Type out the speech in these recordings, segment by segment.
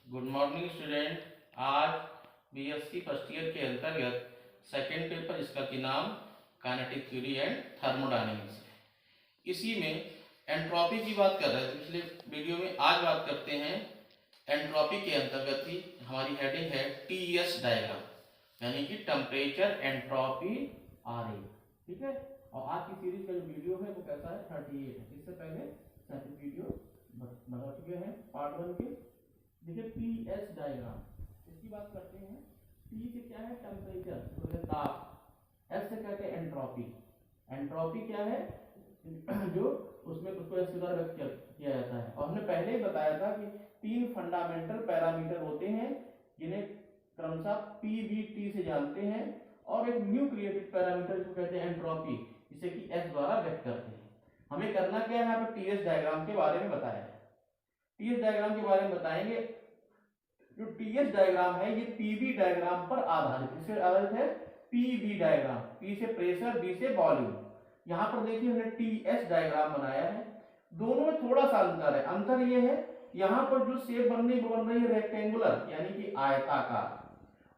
Good morning student. आज BSc first year के अंतर्गत सेकेंड पेपर इसका की नाम काइनेटिक थ्योरी एंड थर्मोडायनेमिक्स है। इसी में एंट्रोपी की बात कर रहे थे पिछले वीडियो में। आज बात करते हैं एंट्रोपी के अंतर्गत ही हमारी हेडिंग है टीएस डायग्राम, यानी कि टेम्परेचर एंट्रोपी आरए। ठीक है, और आज की सीरीज का जो वीडियो है वो कैसा है 38 है। इससे पहले सेकंड वीडियो बता चुके हैं पार्ट 1 के। देखिए टीएस डायग्राम, इसकी बात करते हैं। टी से क्या है टेम्परेचर, तो ताप। एस से कहते हैं एंट्रोपी। एंट्रोपी क्या है जो उसमें उसको इस प्रकार व्यक्त किया जाता है। और हमने पहले ही बताया था कि 3 फंडामेंटल पैरामीटर होते हैं जिन्हें क्रमशः पी वी टी से जानते हैं, और एक न्यू क्रिएटेड पैरामीटर जिसको कहते हैं एंट्रोपी, जिसे कि एस द्वारा व्यक्त करते हैं। हमें करना क्या है, यहाँ पे टीएस डायग्राम के बारे में बताया है। टीएस डायग्राम के बारे में बताएंगे। जो टीएस डायग्राम है ये पीवी डायग्राम पर आधारित, इससे आधारित है पीवी डायग्राम। पी से प्रेशर, बी से वॉल्यूम। यहाँ पर देखिए हमने टीएस डायग्राम बनाया है। दोनों में थोड़ा सा अंतर है। अंतर ये है, यहाँ पर जो शेप बन रही है रेक्टेंगुलर, यानी कि आयताकार।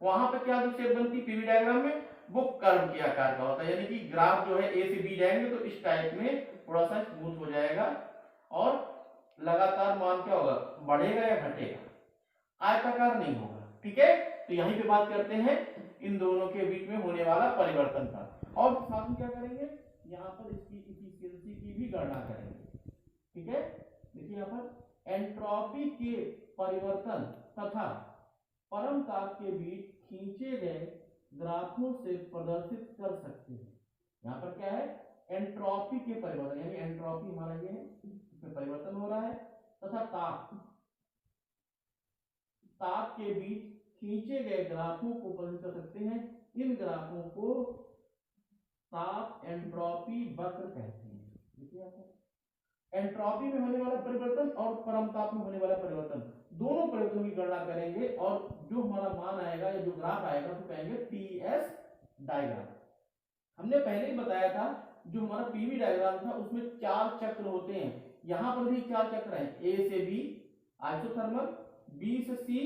वहां पर क्या जो शेप बनती है पीवी डायग्राम में, वो कर्व के आकार का होता है। यानी कि ग्राफ जो है ए से बी जाएंगे तो इस टाइप में थोड़ा सा स्मूथ हो जाएगा, और लगातार मान क्या होगा, बढ़ेगा या घटेगा, आयताकार नहीं होगा। ठीक है, तो यहीं पे बात करते हैं इन दोनों के बीच में होने वाला परिवर्तन का। और साथ में क्या करेंगे, यहाँ पर इसकी इफिशियंसी की भी गणना करेंगे। ठीक है, देखिए यहाँ पर एंट्रोपी के परिवर्तन तथा परम ताप के बीच खींचे गए ग्राफों से प्रदर्शित कर सकते हैं। यहाँ पर क्या है, एंट्रोपी के परिवर्तन, यानी एंट्रोपी हमारा ये है, इसमें परिवर्तन हो रहा है, तथा ताप के बीच खींचे गए ग्राफों को प्रदर्शित कर सकते हैं। इन ग्राफों को ताप एंट्रोपी वक्र कहते हैं। देखिए यहाँ पर एंट्रोपी में होने वाला परिवर्तन और परम ताप में होने वाला परिवर्तन, दोनों परिवर्तनों की गणना करेंगे, और जो हमारा मान आएगा या जो ग्राफ आएगा उसको कहेंगे टीएस डायग्राम। हमने पहले ही बताया था जो हमारा पीवी डायग्राम था उसमें 4 चक्र होते हैं। यहां पर भी 4 चक्र हैं। ए से बी आइसोथर्मल, बी से सी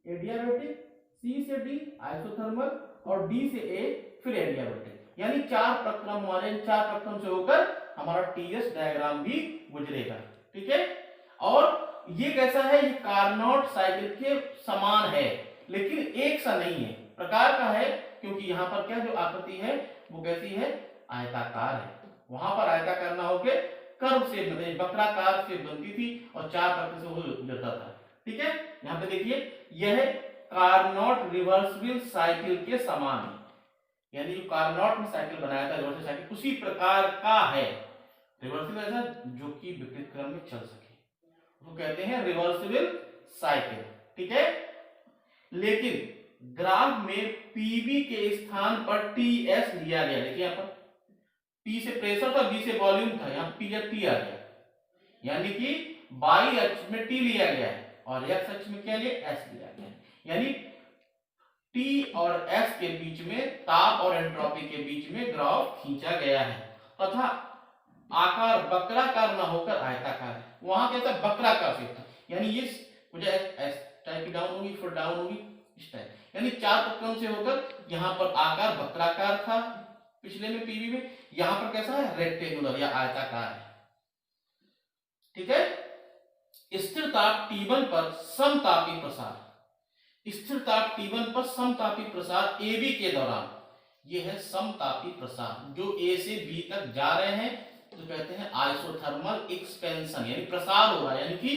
एडियाबैटिक, सी से डी आइसोथर्मल, और डी से ए फिर एडियाबैटिक। यानी 4 प्रक्रम हमारे, 4 प्रक्रम से होकर हमारा टीएस डायग्राम भी गुजरेगा। ठीक है, और ये कैसा है, ये कार्नोट साइकिल के समान है, लेकिन एक सा नहीं है, प्रकार का है। क्योंकि यहाँ पर क्या जो आकृति है वो कैसी है, आयताकार है। वहां पर आयताकार ना होकर कर्व से वक्राकार से बनती थी और 4 प्रकार से वो गुजरता था। ठीक है, यहाँ पे देखिए यह कार्नोट रिवर्सिबल साइकिल के समान है, यानी जो कार्नोट में साइकिल बनाया था रिवर्सिबल साइकिल उसी प्रकार का है। रिवर्सिबल ऐसा जो कि विपरीत क्रम में चल सके, उसको कहते हैं रिवर्सिबल साइकिल। ठीक है, लेकिन ग्राफ में पीवी के स्थान पर टीएस लिया गया। देखिए यहाँ पर पी से प्रेशर था, बी से वॉल्यूम था, यहाँ पी या टी आ गया, यानी कि बाई अक्ष में टी लिया गया है और एक्स अक्ष में क्या लिया, एस लिया गया है। यानी टी और एस के बीच में, ताप और एंट्रोपी के बीच में ग्राफ खींचा गया है, तथा आकार वक्राकार न होकर आयताकार है। वहां क्या था, वक्राकार से था, यानी ये मुझे एस टाइप की डाउन होगी, फिर डाउन होगी इस टाइप, यानी 4 प्रक्रम से होकर यहाँ पर आकार वक्राकार था पिछले में पीवी में, यहाँ पर कैसा है, रेक्टेंगुलर या आयताकार है। ठीक है, स्थिर ताप T1 पर समतापी प्रसार, स्थिर ताप T1 पर समतापी प्रसार AB के दौरान, ये है समतापी प्रसार। जो A से B तक जा रहे हैं तो कहते हैं आइसोथर्मल एक्सपेंशन, यानी प्रसार हो रहा है, यानी कि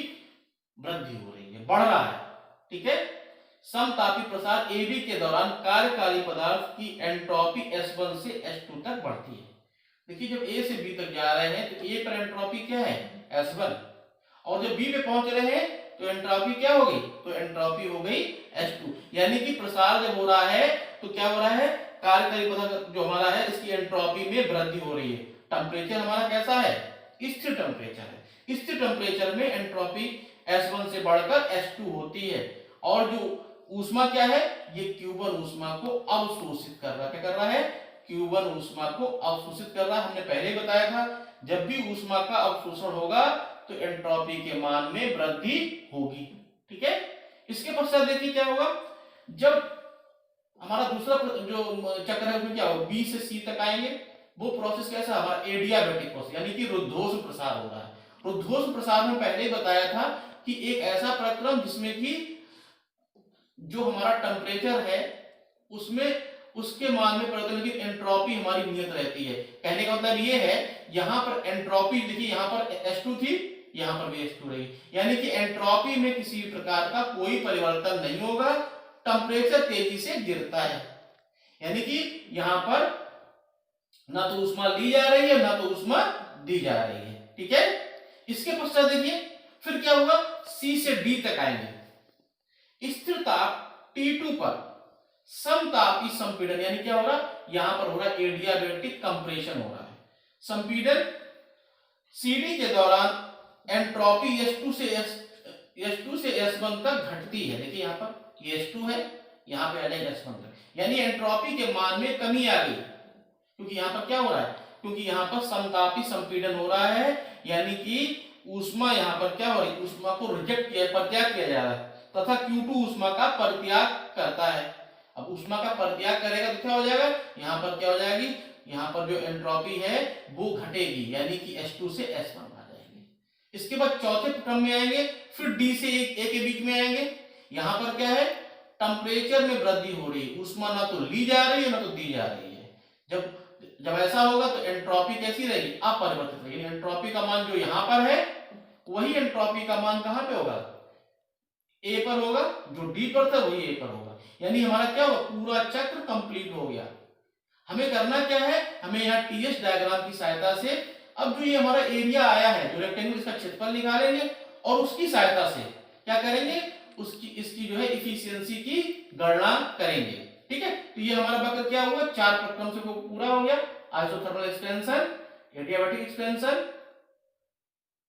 वृद्धि हो रही है, बढ़ रहा है। ठीक है, समतापी प्रसार AB के दौरान कार्यकारी पदार्थ की एंट्रोपी S1 से S2 तक बढ़ती है। देखिए जब A से B तक जा रहे हैं तो A पर एंट्रोपी क्या है, S1, और जब B पे पहुंच रहे हैं तो एंट्रोपी क्या हो गई, तो एंट्रोपी हो गई S2। यानी कि प्रसार जब हो रहा है तो क्या हो रहा है, कार्यकारी पदार्थ जो हमारा है इसकी एंट्रोपी में वृद्धि हो रही है। टेम्परेचर हमारा कैसा है, स्थिर टेम्परेचर है। स्थिर टेम्परेचर में एंट्रोपी S1 से बढ़कर S2 होती है, और जो ऊष्मा क्या है, ये Q1 ऊष्मा को अवशोषित कर रहा है। क्या कर रहा है, Q1 ऊष्मा को अवशोषित कर रहा है। हमने पहले ही बताया था जब भी ऊष्मा का अवशोषण होगा तो एंट्रोपी के मान में वृद्धि होगी। ठीक है, इसके पश्चात देखिए क्या होगा, जब हमारा दूसरा जो चक्र है उसमें क्या होगा, बी से सी तक आएंगे। वो प्रोसेस कैसा, हमारा एडियाबेटिक प्रोसेस, यानी कि रुद्धोष्म प्रसार हो रहा है। रुद्धोष्म प्रसार में पहले ही बताया था कि एक ऐसा प्रक्रम जिसमें कि जो हमारा टेम्परेचर है उसमें उसके मान में परिवर्तन, लेकिन एंट्रोपी हमारी नियत रहती है। कहने का मतलब ये है, यहाँ पर एंट्रोपी देखिए, यहाँ पर H2 थी, यहाँ पर भी H2 रही, यानी कि एंट्रोपी में किसी प्रकार का कोई परिवर्तन नहीं होगा, टेम्परेचर तेजी से गिरता है। यानी कि यहाँ पर ना तो ऊष्मा ली जा रही है ना तो ऊष्मा दी जा रही है। ठीक है, इसके पश्चात देखिए फिर क्या होगा, C से D तक आएंगे। स्थिर ताप T2 पर समतापी संपीड़न, यानी क्या हो रहा, यहां पर हो रहा है एडियाबेटिक कंप्रेशन हो रहा है। संपीड़न CD के दौरान एंट्रोपी S2 से S1 तक घटती है। देखिए यहाँ पर ये S2 है, यहाँ पे आ जाएगा S1 तक, यानी एंट्रोपी के मान में कमी आ गई, क्योंकि यहाँ पर क्या हो रहा है, क्योंकि यहाँ पर समतापी संपीड़न हो रहा है, यानी कि ऊष्मा यहाँ पर क्या हो रही है, ऊष्मा को रिजेक्ट किया, परित्याग किया जा रहा है, तथा Q2 ऊष्मा का परित्याग करता है। अब ऊष्मा का परित्याग करेगा तो क्या हो जाएगा, यहाँ पर क्या हो जाएगी, यहाँ पर जो एंट्रोपी है वो घटेगी, यानी कि H2 से S1 आ जाएंगे। इसके बाद चौथे क्रम में आएंगे, फिर D से A के बीच में आएंगे। यहाँ पर क्या है, टेम्परेचर में वृद्धि हो रही है, ऊष्मा ना तो ली जा रही है ना तो दी जा रही है। जब ऐसा होगा तो एंट्रोपी कैसी रहेगी, अपरिवर्तित रहेगी। एंट्रोपी का मान जो यहाँ पर है वही एंट्रोपी का मान कहाँ पे होगा, A पर होगा, जो D पर था वही A पर होगा। यानी हमारा क्या हुआ, पूरा चक्र कंप्लीट हो गया। हमें करना क्या है, हमें यहाँ TS डायग्राम की सहायता से अब जो ये हमारा एरिया आया है, जो रेक्टेंगल, इसका क्षेत्रफल निकालेंगे और उसकी सहायता से क्या करेंगे, इसकी जो है इफिशियंसी की गणना करेंगे। ठीक है, तो ये हमारा वक्र क्या हुआ, 4 प्रक्रम से पूरा हो गया, isothermal expansion, adiabatic expansion,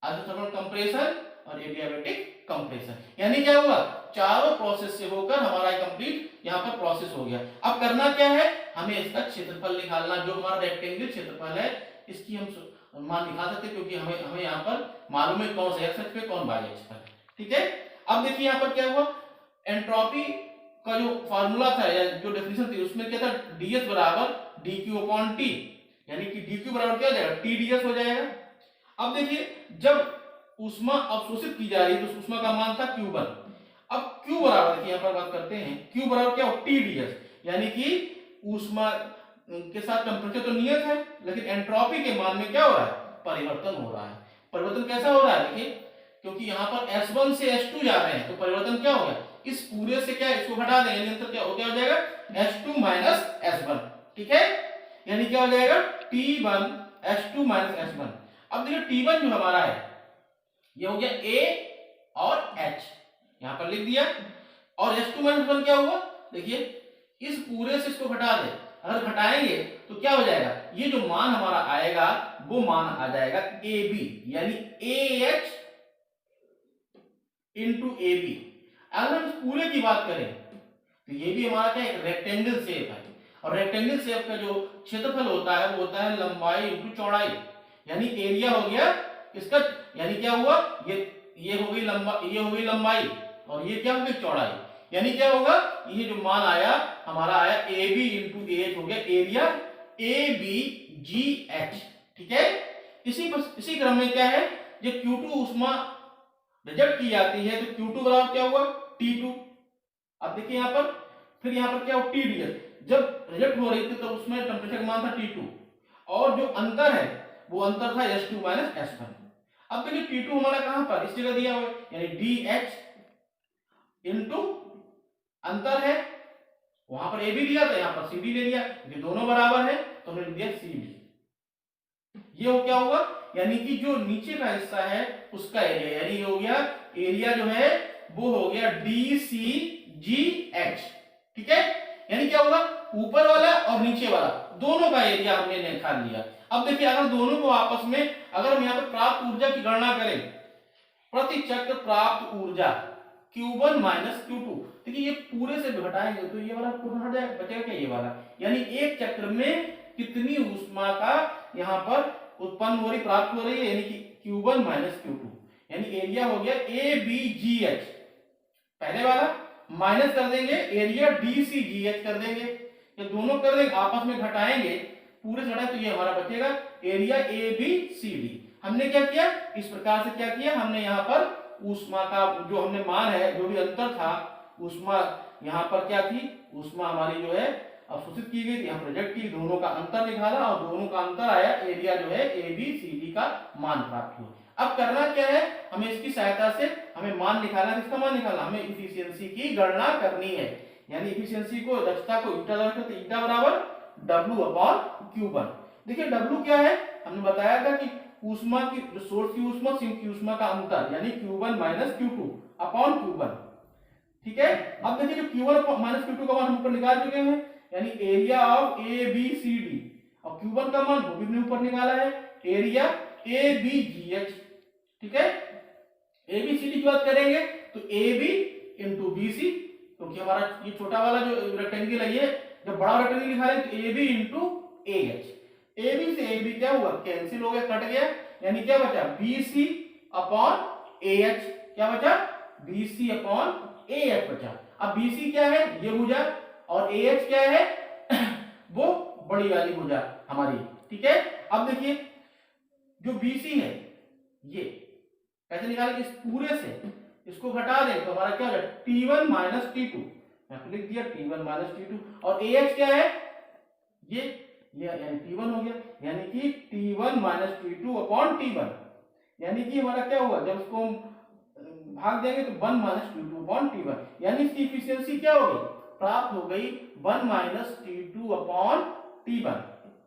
isothermal compression और एडियाबैटिक कंप्रेशन। यानी क्या हुआ, चारों प्रोसेस से होकर हमारा कंप्लीट यहाँ पर प्रोसेस हो गया। अब करना क्या है, हमें इसका क्षेत्रफल निकालना, जो हमारा रेक्टेंगल क्षेत्रफल है इसकी हम मान निकाल सकते हैं, क्योंकि हमें यहाँ पर मालूम है कौन सा एक्स अक्ष पे कौन वाई अक्ष पर। ठीक है, अब देखिए यहाँ पर क्या हुआ, एंट्रोपी का जो फार्मूला था या जो डेफिनेशन थी उसमें क्या था, ds बराबर dq/t, यानी कि dq बराबर क्या हो जाएगा, Tds हो जाएगा। अब देखिए जब ऊष्मा अवशोषित की जा रही है तो ऊष्मा का मान था Q1। अब Q बराबर, देखिए यहाँ पर बात करते हैं, Q बराबर क्या हो, Tds, यानी कि ऊष्मा के साथ टेम्परेचर तो नियत है, लेकिन एंट्रोपी के मान में क्या हो रहा है, परिवर्तन हो रहा है। परिवर्तन कैसा हो रहा है, देखिए क्योंकि यहाँ पर S1 से S2 जा रहे हैं तो परिवर्तन क्या हो गया, इस पूरे से क्या इसको हटा देंगे, अंतर क्या हो जाएगा, H2 माइनस S1। ठीक है, यानी क्या हो जाएगा, T1 H2 माइनस S1। अब देखिए T1 जो हमारा है ये हो गया A और H, यहां पर लिख दिया, और H2 माइनस S1 क्या हुआ, देखिए इस पूरे से इसको घटा दे, अगर घटाएंगे तो क्या हो जाएगा, ये जो मान हमारा आएगा वो मान आ जाएगा AB, यानी AH इंटू AB। अगर हम इस पूरे की बात करें तो ये भी हमारा क्या एक रेक्टेंगल शेप है, और रेक्टेंगल शेप का जो क्षेत्रफल होता है वो होता है लंबाई इंटू चौड़ाई, यानी एरिया हो गया इसका, यानी क्या हुआ, ये हो गई लंबाई और ये क्या हो गई चौड़ाई, यानी क्या होगा, ये जो मान आया हमारा आया AB इंटू AH हो गया एरिया ABGH। ठीक है, इसी क्रम में क्या है, जब Q2 ऊष्मा रिजेक्ट की जाती है तो Q2 बराबर क्या हुआ, T2। अब देखिए यहाँ पर, फिर यहाँ पर क्या हो, TDS, जब रिजेक्ट हो रही थी तो उसमें टेम्परेचर का मान था T2, और जो अंतर है वो अंतर था S2 माइनस S1। अब देखिए T2 हमारा कहां पर, इस जगह दिया हुआ है, यानी DH इंटू अंतर है, वहां पर AB दिया था, यहाँ पर CD ले लिया, ये दोनों बराबर है तो हमने लिख दिया CD। ये हो क्या होगा, यानी कि जो नीचे का हिस्सा है उसका एरिया, यानी ये हो गया एरिया जो है वो हो गया DCGH। ठीक है, यानी क्या होगा, ऊपर वाला और नीचे वाला दोनों का एरिया हमने निकाल लिया। अब देखिए अगर दोनों को आपस में, अगर हम यहाँ पे प्राप्त ऊर्जा की गणना करें, प्रति चक्र प्राप्त ऊर्जा Q1 माइनस Q2, देखिए ये पूरे से घटाएंगे तो ये वाला पूरा हट जाएगा, बचेगा क्या, ये वाला, यानी एक चक्र में कितनी ऊष्मा का यहाँ पर उत्पन्न हो रही, प्राप्त हो रही है, यानी कि Q1 माइनस Q2, यानी एरिया हो गया ABGH। पहले वाला माइनस कर देंगे एरिया DCGH कर देंगे, ये दोनों कर देंगे आपस में घटाएंगे पूरे से घटाए तो ये हमारा बचेगा एरिया ABCD। हमने क्या किया, इस प्रकार से क्या किया, हमने यहाँ पर ऊष्मा का जो हमने मान है, जो भी अंतर था ऊष्मा यहाँ पर क्या थी, ऊष्मा हमारी जो है अवशोषित की गई थी, यहाँ प्रोजेक्ट की, दोनों का अंतर निकाला और दोनों का अंतर आया, एरिया जो है ABCD का मान प्राप्त हुआ। अब करना क्या है, हमें इसकी सहायता से हमें मान निकालना, किसका मान निकालना, हमें इफिशियंसी की गणना करनी है, यानी इफिशियंसी को, दक्षता को ईटा तो ईटा बराबर W/Q1। देखिए W क्या है, हमने बताया था कि ऊष्मा की, जो सोर्स की ऊष्मा सिंक की ऊष्मा का अंतर, यानी Q1 - Q2 अपॉन Q1। ठीक है, अब देखिए जो Q1 - Q2 का मान हम ऊपर निकाल चुके हैं, यानी एरिया ऑफ ABCD, और Q1 का मान वो भी हमने ऊपर निकाला है, एरिया ABGH। ठीक है, ABCD की बात करेंगे तो AB इंटू BC, क्योंकि हमारा ये छोटा वाला जो रेक्टेंगल है, ये जब बड़ा रेक्टेंगल निकाले तो AB इंटू AH, AB से AB क्या हुआ, कैंसिल हो गया, कट गया, यानी क्या बचा, BC अपॉन AH, क्या बचा, BC अपॉन AH बचा। अब BC क्या है, ये भुजा, और AH क्या है वो बड़ी वाली भुजा हमारी। ठीक है, अब देखिए जो BC है ये कैसे निकालेंगे, इस पूरे से इसको घटा दें तो हमारा क्या हो जाएगा, T1 - T2, यहाँ पे लिख दिया T1 - T2, और AH क्या है, ये यानी T1 हो गया, यानी कि T1 - T2 अपॉन T1, यानी कि हमारा क्या हुआ, जब इसको भाग देंगे तो 1 - T2 अपॉन T1, यानी इसकी इफिशियंसी क्या हो गई, प्राप्त हो गई 1 - T2 अपॉन T1।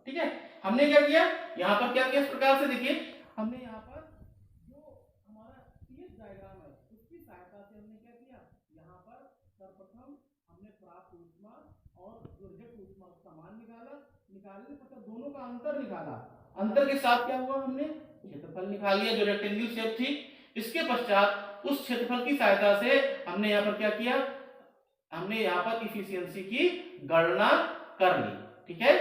ठीक है, हमने क्या किया, यहाँ पर क्या किया, इस प्रकार से देखिए, हमने यहाँ पर जो हमारा TS डायग्राम है उसकी सहायता से हमने क्या किया, यहाँ पर सर्वप्रथम हमने प्राप्त ऊष्मा और जो रिजेक्ट ऊष्मा का मान निकाला, निकालने पर दोनों का अंतर निकाला, अंतर के साथ क्या हुआ, हमने क्षेत्रफल निकाल लिया जो रेक्टेंगल शेप थी। इसके पश्चात उस क्षेत्रफल की सहायता से हमने यहाँ पर क्या किया, हमने यहाँ पर इफिशियंसी की गणना कर ली। ठीक है,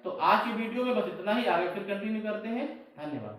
तो आज की वीडियो में बस इतना ही, आगे फिर कंटिन्यू करते हैं। धन्यवाद।